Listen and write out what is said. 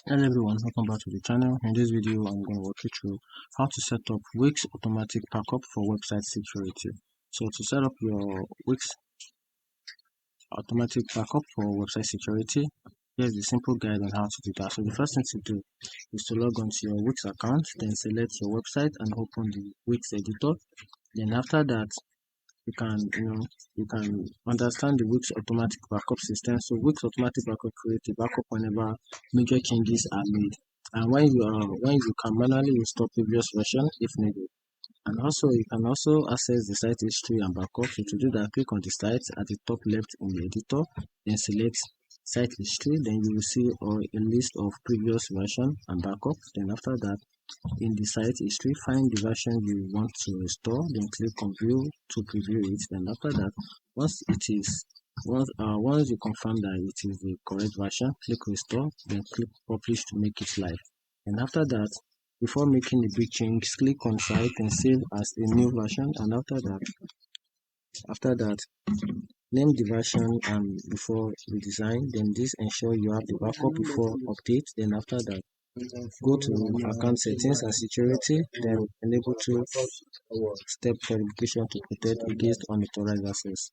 Hello everyone, welcome back to the channel. In this video, I'm going to walk you through how to set up Wix automatic backup for website security. So to set up your Wix automatic backup for website security, here's the simple guide on how to do that. So the first thing to do is to log on to your Wix account, then select your website and open the Wix editor. Then after that, you can understand the Wix automatic backup system. So Wix automatic backup creates a backup whenever major changes are made, and when you can manually restore previous version if needed. And also you can also access the site history and backup. So to do that, click on the site at the top left in the editor, then select site history. Then you will see a list of previous version and backup. Then after that, in the site history, find the version you want to restore, then click on view to preview it. Then after that, once you confirm that it is the correct version, click restore, then click publish to make it live. And after that, before making a big change, click on site and save as a new version. And after that, name the version and before redesign. Then this ensure you have the backup before update. Then after that, go to account settings and security, then enable two-step verification to protect against unauthorized access.